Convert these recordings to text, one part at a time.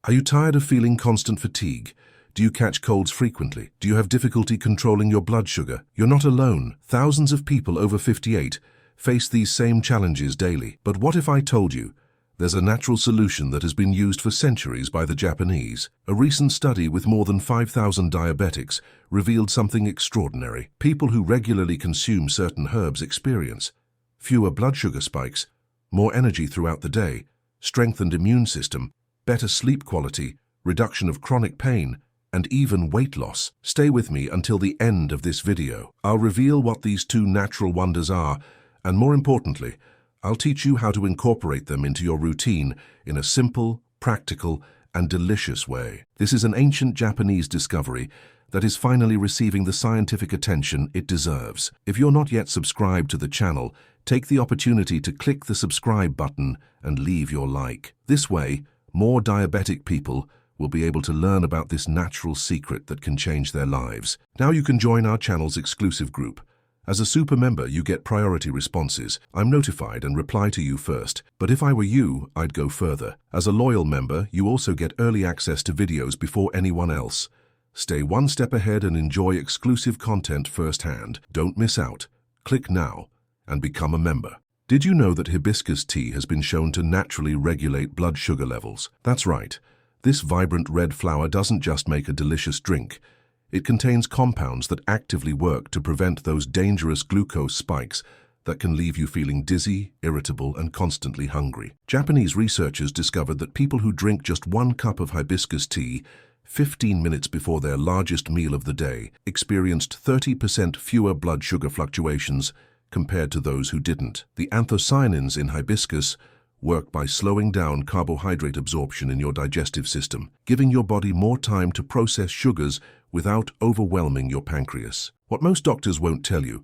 Are you tired of feeling constant fatigue? Do you catch colds frequently? Do you have difficulty controlling your blood sugar? You're not alone. Thousands of people over 58 face these same challenges daily. But what if I told you there's a natural solution that has been used for centuries by the Japanese? A recent study with more than 5,000 diabetics revealed something extraordinary. People who regularly consume certain herbs experience fewer blood sugar spikes, more energy throughout the day, strengthened immune system, better sleep quality, reduction of chronic pain, and even weight loss. Stay with me until the end of this video. I'll reveal what these two natural wonders are, and more importantly, I'll teach you how to incorporate them into your routine in a simple, practical, and delicious way. This is an ancient Japanese discovery that is finally receiving the scientific attention it deserves. If you're not yet subscribed to the channel, take the opportunity to click the subscribe button and leave your like. This way, more diabetic people will be able to learn about this natural secret that can change their lives. Now you can join our channel's exclusive group. As a super member, you get priority responses. I'm notified and reply to you first, but if I were you, I'd go further. As a loyal member, you also get early access to videos before anyone else. Stay one step ahead and enjoy exclusive content firsthand. Don't miss out. Click now and become a member. Did you know that hibiscus tea has been shown to naturally regulate blood sugar levels? That's right. This vibrant red flower doesn't just make a delicious drink. It contains compounds that actively work to prevent those dangerous glucose spikes that can leave you feeling dizzy, irritable, and constantly hungry. Japanese researchers discovered that people who drink just 1 cup of hibiscus tea 15 minutes before their largest meal of the day experienced 30% fewer blood sugar fluctuations compared to those who didn't. The anthocyanins in hibiscus work by slowing down carbohydrate absorption in your digestive system, giving your body more time to process sugars without overwhelming your pancreas. What most doctors won't tell you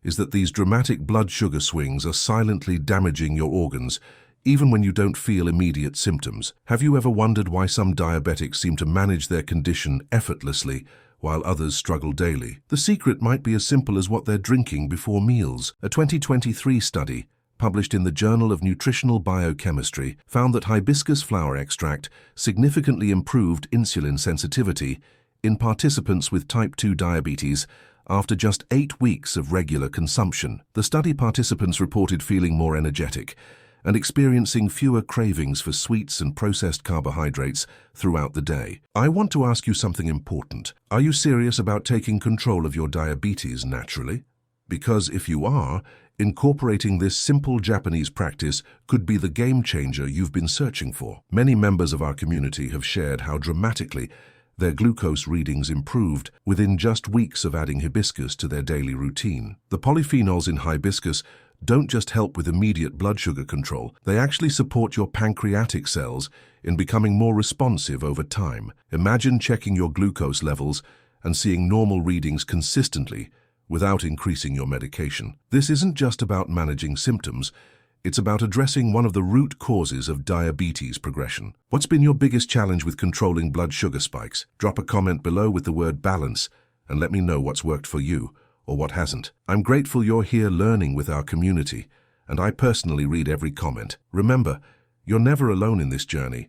is that these dramatic blood sugar swings are silently damaging your organs, even when you don't feel immediate symptoms. Have you ever wondered why some diabetics seem to manage their condition effortlessly while others struggle daily? The secret might be as simple as what they're drinking before meals. A 2023 study published in the Journal of Nutritional Biochemistry found that hibiscus flower extract significantly improved insulin sensitivity in participants with type 2 diabetes after just 8 weeks of regular consumption. The study participants reported feeling more energetic and experiencing fewer cravings for sweets and processed carbohydrates throughout the day. I want to ask you something important. Are you serious about taking control of your diabetes naturally? Because if you are, incorporating this simple Japanese practice could be the game changer you've been searching for. Many members of our community have shared how dramatically their glucose readings improved within just weeks of adding hibiscus to their daily routine. The polyphenols in hibiscus don't just help with immediate blood sugar control, they actually support your pancreatic cells in becoming more responsive over time. Imagine checking your glucose levels and seeing normal readings consistently without increasing your medication. This isn't just about managing symptoms, it's about addressing one of the root causes of diabetes progression. What's been your biggest challenge with controlling blood sugar spikes? Drop a comment below with the word balance and let me know what's worked for you or what hasn't. I'm grateful you're here learning with our community, and I personally read every comment. Remember, you're never alone in this journey.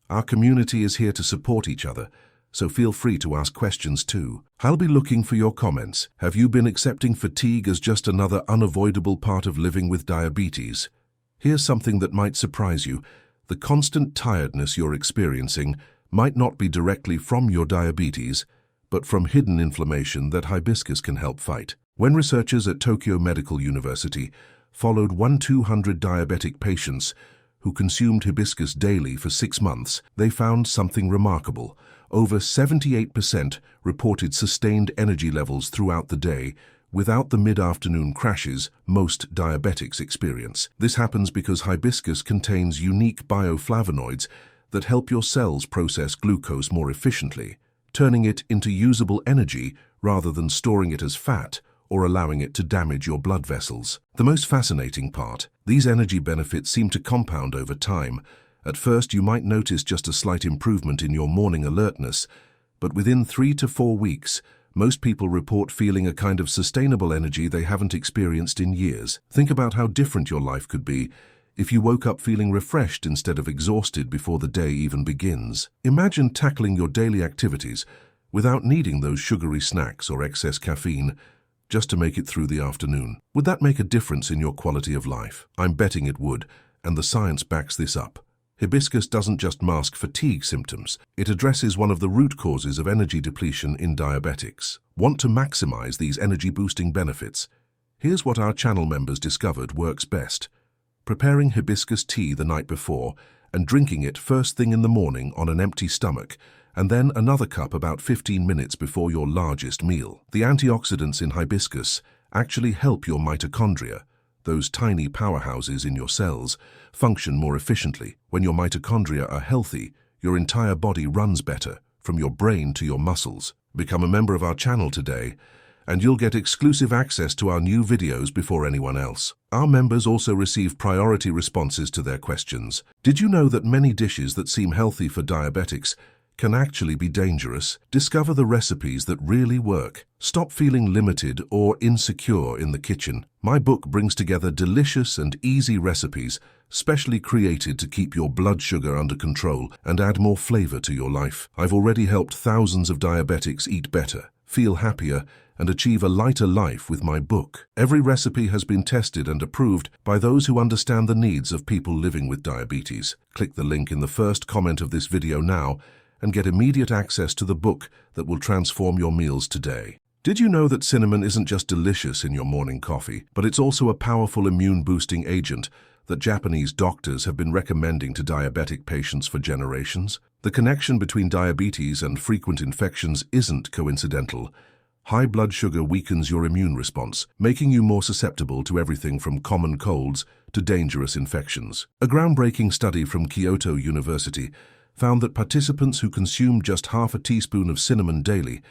Our community is here to support each other, so feel free to ask questions too. I'll be looking for your comments. Have you been accepting fatigue as just another unavoidable part of living with diabetes? Here's something that might surprise you. The constant tiredness you're experiencing might not be directly from your diabetes, but from hidden inflammation that hibiscus can help fight. When researchers at Tokyo Medical University followed 200 diabetic patients who consumed hibiscus daily for 6 months, they found something remarkable. Over 78% reported sustained energy levels throughout the day without the mid-afternoon crashes most diabetics experience. This happens because hibiscus contains unique bioflavonoids that help your cells process glucose more efficiently, turning it into usable energy rather than storing it as fat or allowing it to damage your blood vessels. The most fascinating part, these energy benefits seem to compound over time. At first, you might notice just a slight improvement in your morning alertness, but within 3 to 4 weeks, most people report feeling a kind of sustainable energy they haven't experienced in years. Think about how different your life could be if you woke up feeling refreshed instead of exhausted before the day even begins? Imagine tackling your daily activities without needing those sugary snacks or excess caffeine just to make it through the afternoon. Would that make a difference in your quality of life? I'm betting it would, and the science backs this up. Hibiscus doesn't just mask fatigue symptoms, it addresses one of the root causes of energy depletion in diabetics. Want to maximize these energy-boosting benefits? Here's what our channel members discovered works best. Preparing hibiscus tea the night before and drinking it first thing in the morning on an empty stomach, and then another cup about 15 minutes before your largest meal. The antioxidants in hibiscus actually help your mitochondria, those tiny powerhouses in your cells, function more efficiently. When your mitochondria are healthy, your entire body runs better, from your brain to your muscles. Become a member of our channel today, and you'll get exclusive access to our new videos before anyone else. Our members also receive priority responses to their questions. Did you know that many dishes that seem healthy for diabetics can actually be dangerous? Discover the recipes that really work. Stop feeling limited or insecure in the kitchen. My book brings together delicious and easy recipes specially created to keep your blood sugar under control and add more flavor to your life. I've already helped thousands of diabetics eat better, feel happier, and achieve a lighter life with my book. Every recipe has been tested and approved by those who understand the needs of people living with diabetes. Click the link in the first comment of this video now and get immediate access to the book that will transform your meals today. Did you know that cinnamon isn't just delicious in your morning coffee, but it's also a powerful immune-boosting agent that Japanese doctors have been recommending to diabetic patients for generations? The connection between diabetes and frequent infections isn't coincidental. High blood sugar weakens your immune response, making you more susceptible to everything from common colds to dangerous infections. A groundbreaking study from Kyoto University found that participants who consumed just half a teaspoon of cinnamon daily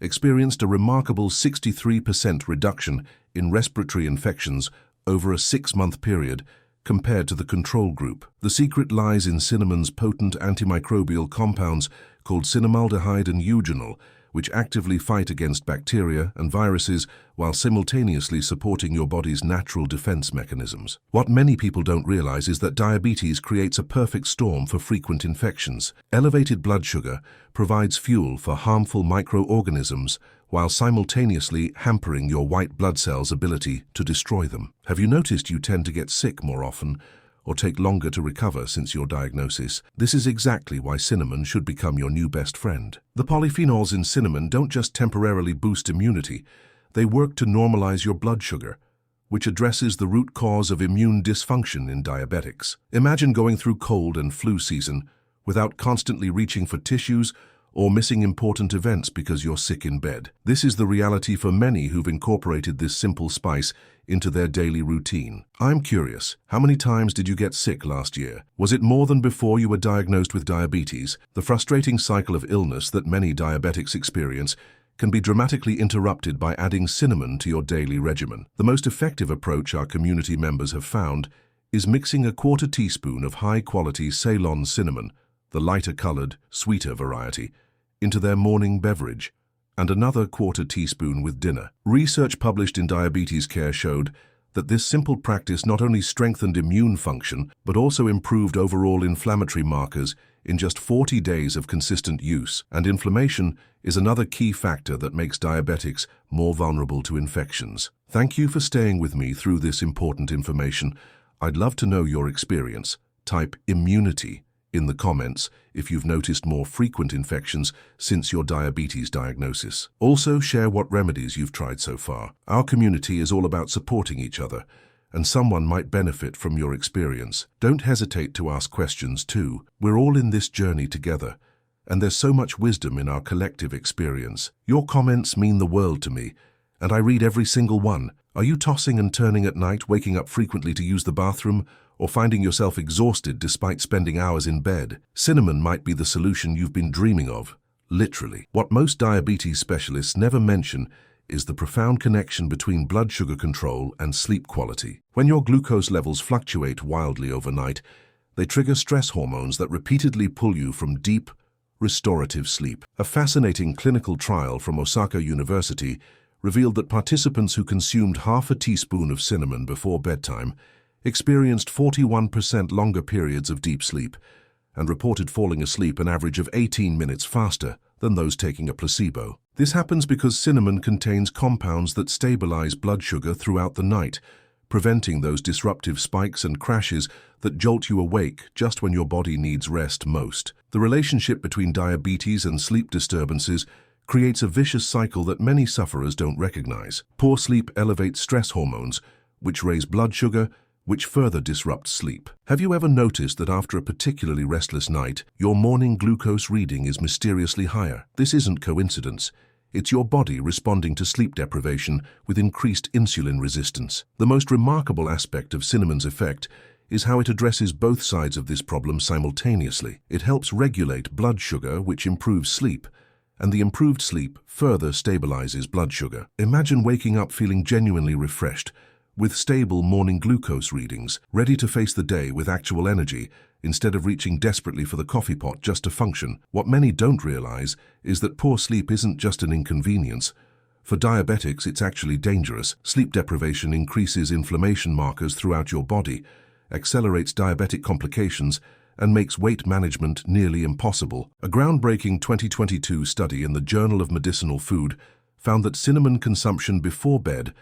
experienced a remarkable 63% reduction in respiratory infections over a 6-month period compared to the control group. The secret lies in cinnamon's potent antimicrobial compounds called cinnamaldehyde and eugenol, which actively fight against bacteria and viruses while simultaneously supporting your body's natural defense mechanisms. What many people don't realize is that diabetes creates a perfect storm for frequent infections. Elevated blood sugar provides fuel for harmful microorganisms while simultaneously hampering your white blood cells' ability to destroy them. Have you noticed you tend to get sick more often or take longer to recover since your diagnosis? This is exactly why cinnamon should become your new best friend. The polyphenols in cinnamon don't just temporarily boost immunity, they work to normalize your blood sugar, which addresses the root cause of immune dysfunction in diabetics. Imagine going through cold and flu season without constantly reaching for tissues or missing important events because you're sick in bed. This is the reality for many who've incorporated this simple spice into their daily routine. I'm curious, how many times did you get sick last year? Was it more than before you were diagnosed with diabetes? The frustrating cycle of illness that many diabetics experience can be dramatically interrupted by adding cinnamon to your daily regimen. The most effective approach our community members have found is mixing a quarter teaspoon of high-quality Ceylon cinnamon, the lighter-colored, sweeter variety, into their morning beverage, and another quarter teaspoon with dinner. Research published in Diabetes Care showed that this simple practice not only strengthened immune function, but also improved overall inflammatory markers in just 40 days of consistent use. And inflammation is another key factor that makes diabetics more vulnerable to infections. Thank you for staying with me through this important information. I'd love to know your experience. Type immunity in the comments if you've noticed more frequent infections since your diabetes diagnosis. Also, share what remedies you've tried so far. Our community is all about supporting each other, and someone might benefit from your experience. Don't hesitate to ask questions too. We're all in this journey together, and there's so much wisdom in our collective experience. Your comments mean the world to me, and I read every single one. Are you tossing and turning at night, waking up frequently to use the bathroom, or finding yourself exhausted despite spending hours in bed? Cinnamon might be the solution you've been dreaming of, literally. What most diabetes specialists never mention is the profound connection between blood sugar control and sleep quality. When your glucose levels fluctuate wildly overnight, they trigger stress hormones that repeatedly pull you from deep, restorative sleep. A fascinating clinical trial from Osaka University revealed that participants who consumed half a teaspoon of cinnamon before bedtime experienced 41% longer periods of deep sleep, and reported falling asleep an average of 18 minutes faster than those taking a placebo. This happens because cinnamon contains compounds that stabilize blood sugar throughout the night, preventing those disruptive spikes and crashes that jolt you awake just when your body needs rest most. The relationship between diabetes and sleep disturbances creates a vicious cycle that many sufferers don't recognize. Poor sleep elevates stress hormones, which raise blood sugar, which further disrupts sleep. Have you ever noticed that after a particularly restless night, your morning glucose reading is mysteriously higher? This isn't coincidence. It's your body responding to sleep deprivation with increased insulin resistance. The most remarkable aspect of cinnamon's effect is how it addresses both sides of this problem simultaneously. It helps regulate blood sugar, which improves sleep, and the improved sleep further stabilizes blood sugar. Imagine waking up feeling genuinely refreshed, with stable morning glucose readings, ready to face the day with actual energy, instead of reaching desperately for the coffee pot just to function. What many don't realize is that poor sleep isn't just an inconvenience. For diabetics, it's actually dangerous. Sleep deprivation increases inflammation markers throughout your body, accelerates diabetic complications, and makes weight management nearly impossible. A groundbreaking 2022 study in the Journal of Medicinal Food found that cinnamon consumption before bed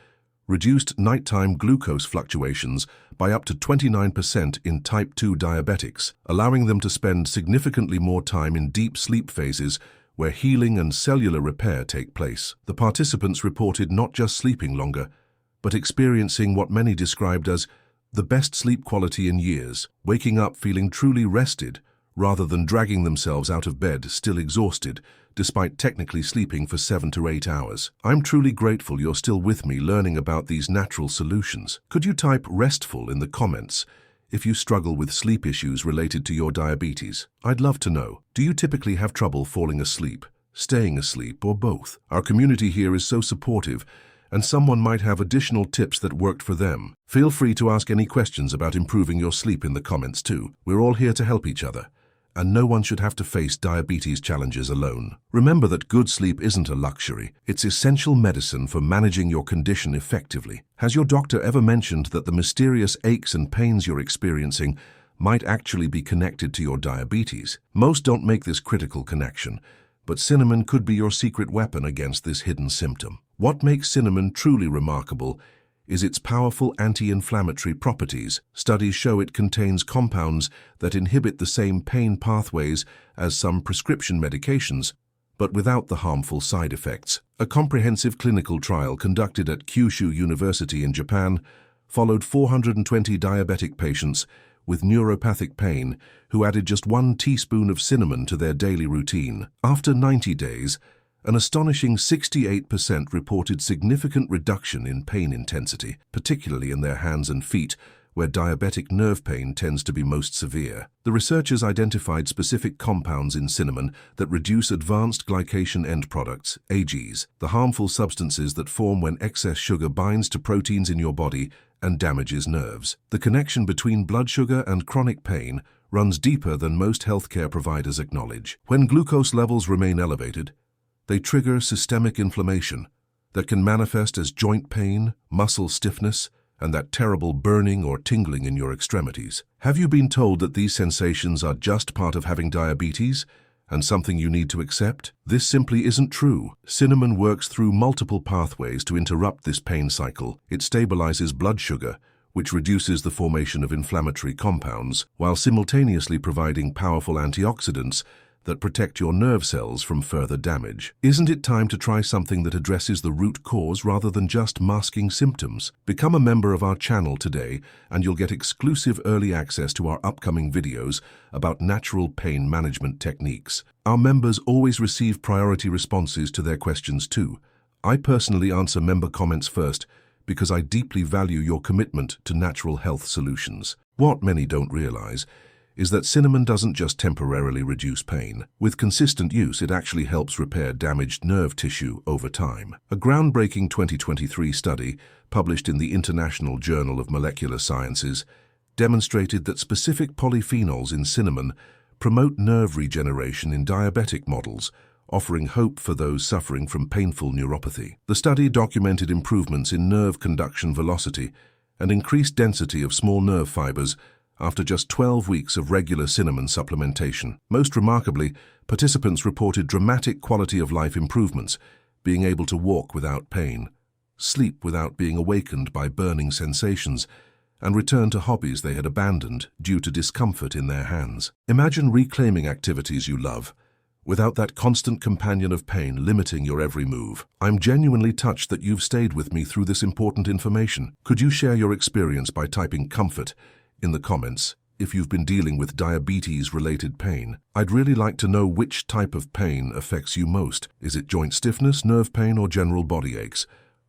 reduced nighttime glucose fluctuations by up to 29% in type 2 diabetics, allowing them to spend significantly more time in deep sleep phases where healing and cellular repair take place. The participants reported not just sleeping longer, but experiencing what many described as the best sleep quality in years, waking up feeling truly rested rather than dragging themselves out of bed still exhausted, despite technically sleeping for 7 to 8 hours. I'm truly grateful you're still with me learning about these natural solutions. Could you type restful in the comments if you struggle with sleep issues related to your diabetes? I'd love to know. Do you typically have trouble falling asleep, staying asleep, or both? Our community here is so supportive, and someone might have additional tips that worked for them. Feel free to ask any questions about improving your sleep in the comments too. We're all here to help each other, and no one should have to face diabetes challenges alone. Remember that good sleep isn't a luxury. It's essential medicine for managing your condition effectively. Has your doctor ever mentioned that the mysterious aches and pains you're experiencing might actually be connected to your diabetes? Most don't make this critical connection, but cinnamon could be your secret weapon against this hidden symptom. What makes cinnamon truly remarkable is its powerful anti-inflammatory properties. Studies show it contains compounds that inhibit the same pain pathways as some prescription medications, but without the harmful side effects. A comprehensive clinical trial conducted at Kyushu University in Japan followed 420 diabetic patients with neuropathic pain who added just 1 teaspoon of cinnamon to their daily routine. After 90 days, an astonishing 68% reported significant reduction in pain intensity, particularly in their hands and feet, where diabetic nerve pain tends to be most severe. The researchers identified specific compounds in cinnamon that reduce advanced glycation end products, AGEs, the harmful substances that form when excess sugar binds to proteins in your body and damages nerves. The connection between blood sugar and chronic pain runs deeper than most healthcare providers acknowledge. When glucose levels remain elevated, they trigger systemic inflammation that can manifest as joint pain, muscle stiffness, and that terrible burning or tingling in your extremities. Have you been told that these sensations are just part of having diabetes and something you need to accept? This simply isn't true. Cinnamon works through multiple pathways to interrupt this pain cycle. It stabilizes blood sugar, which reduces the formation of inflammatory compounds, while simultaneously providing powerful antioxidants that protect your nerve cells from further damage. Isn't it time to try something that addresses the root cause rather than just masking symptoms? Become a member of our channel today, and you'll get exclusive early access to our upcoming videos about natural pain management techniques. Our members always receive priority responses to their questions too. I personally answer member comments first because I deeply value your commitment to natural health solutions. What many don't realize is that cinnamon doesn't just temporarily reduce pain. With consistent use, it actually helps repair damaged nerve tissue over time. A groundbreaking 2023 study, published in the International Journal of Molecular Sciences, demonstrated that specific polyphenols in cinnamon promote nerve regeneration in diabetic models, offering hope for those suffering from painful neuropathy. The study documented improvements in nerve conduction velocity and increased density of small nerve fibers after just 12 weeks of regular cinnamon supplementation. Most remarkably, participants reported dramatic quality of life improvements, being able to walk without pain, sleep without being awakened by burning sensations, and return to hobbies they had abandoned due to discomfort in their hands. Imagine reclaiming activities you love, without that constant companion of pain limiting your every move. I'm genuinely touched that you've stayed with me through this important information. Could you share your experience by typing "comfort" in the comments if you've been dealing with diabetes-related pain? I'd really like to know which type of pain affects you most. Is it joint stiffness, nerve pain, or general body aches?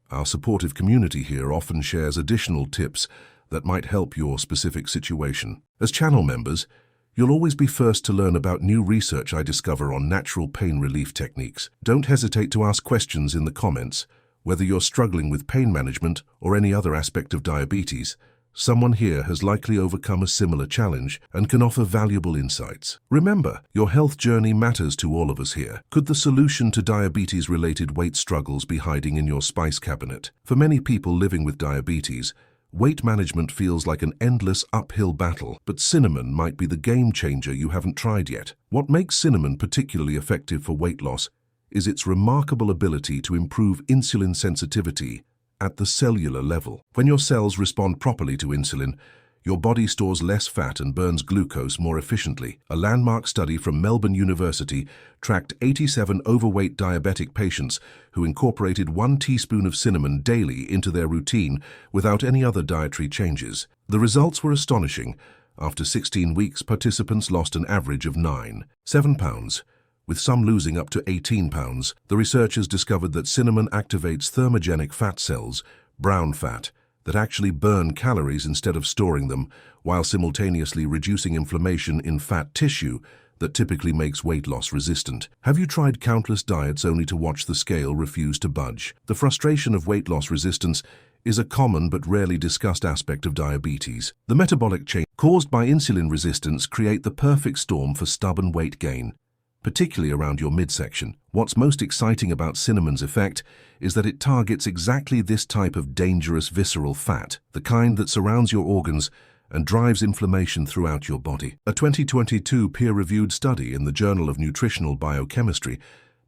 Our supportive community here often shares additional tips that might help your specific situation. As channel members, you'll always be first to learn about new research I discover on natural pain relief techniques. Don't hesitate to ask questions in the comments, whether you're struggling with pain management or any other aspect of diabetes. Someone here has likely overcome a similar challenge and can offer valuable insights. Remember, your health journey matters to all of us here. Could the solution to diabetes-related weight struggles be hiding in your spice cabinet? For many people living with diabetes, weight management feels like an endless uphill battle, but cinnamon might be the game changer you haven't tried yet. What makes cinnamon particularly effective for weight loss is its remarkable ability to improve insulin sensitivity at the cellular level. When your cells respond properly to insulin, your body stores less fat and burns glucose more efficiently. A landmark study from Melbourne University tracked 87 overweight diabetic patients who incorporated 1 teaspoon of cinnamon daily into their routine without any other dietary changes. The results were astonishing. After 16 weeks, participants lost an average of 7 pounds, with some losing up to 18 pounds. The researchers discovered that cinnamon activates thermogenic fat cells, brown fat, that actually burn calories instead of storing them, while simultaneously reducing inflammation in fat tissue that typically makes weight loss resistant. Have you tried countless diets only to watch the scale refuse to budge? The frustration of weight loss resistance is a common but rarely discussed aspect of diabetes. The metabolic change caused by insulin resistance create the perfect storm for stubborn weight gain, particularly around your midsection. What's most exciting about cinnamon's effect is that it targets exactly this type of dangerous visceral fat, the kind that surrounds your organs and drives inflammation throughout your body. A 2022 peer-reviewed study in the Journal of Nutritional Biochemistry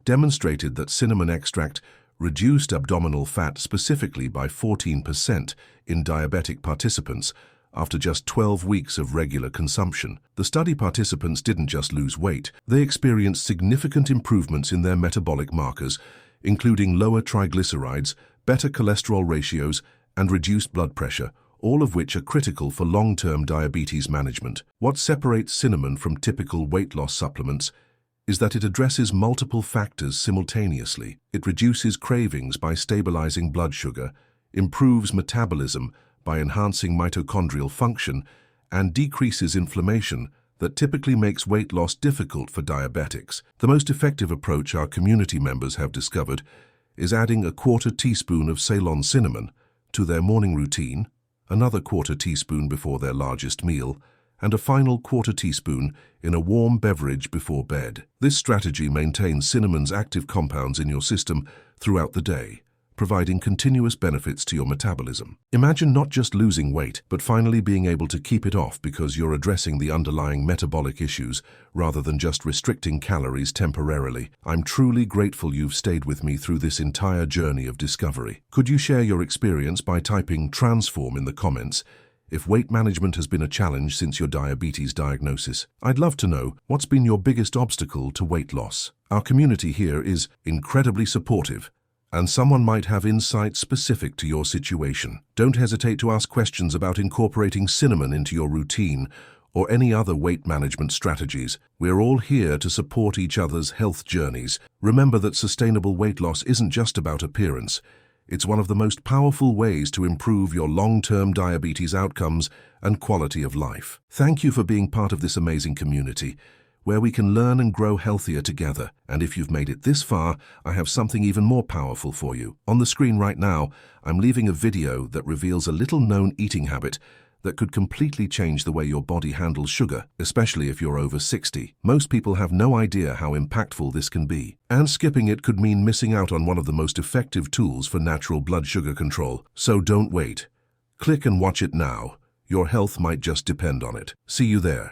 demonstrated that cinnamon extract reduced abdominal fat specifically by 14% in diabetic participants after just 12 weeks of regular consumption. The study participants didn't just lose weight, they experienced significant improvements in their metabolic markers, including lower triglycerides, better cholesterol ratios, and reduced blood pressure, all of which are critical for long-term diabetes management. What separates cinnamon from typical weight loss supplements is that it addresses multiple factors simultaneously. It reduces cravings by stabilizing blood sugar, improves metabolism by enhancing mitochondrial function, and decreases inflammation that typically makes weight loss difficult for diabetics. The most effective approach our community members have discovered is adding a 1/4 teaspoon of Ceylon cinnamon to their morning routine, another 1/4 teaspoon before their largest meal, and a final 1/4 teaspoon in a warm beverage before bed. This strategy maintains cinnamon's active compounds in your system throughout the day, providing continuous benefits to your metabolism. Imagine not just losing weight, but finally being able to keep it off because you're addressing the underlying metabolic issues rather than just restricting calories temporarily. I'm truly grateful you've stayed with me through this entire journey of discovery. Could you share your experience by typing "transform" in the comments if weight management has been a challenge since your diabetes diagnosis? I'd love to know what's been your biggest obstacle to weight loss. Our community here is incredibly supportive, and someone might have insights specific to your situation. Don't hesitate to ask questions about incorporating cinnamon into your routine or any other weight management strategies. We're all here to support each other's health journeys. Remember that sustainable weight loss isn't just about appearance. It's one of the most powerful ways to improve your long-term diabetes outcomes and quality of life. Thank you for being part of this amazing community, where we can learn and grow healthier together. And if you've made it this far, I have something even more powerful for you. On the screen right now, I'm leaving a video that reveals a little-known eating habit that could completely change the way your body handles sugar, especially if you're over 60. Most people have no idea how impactful this can be, and skipping it could mean missing out on one of the most effective tools for natural blood sugar control. So don't wait. Click and watch it now. Your health might just depend on it. See you there.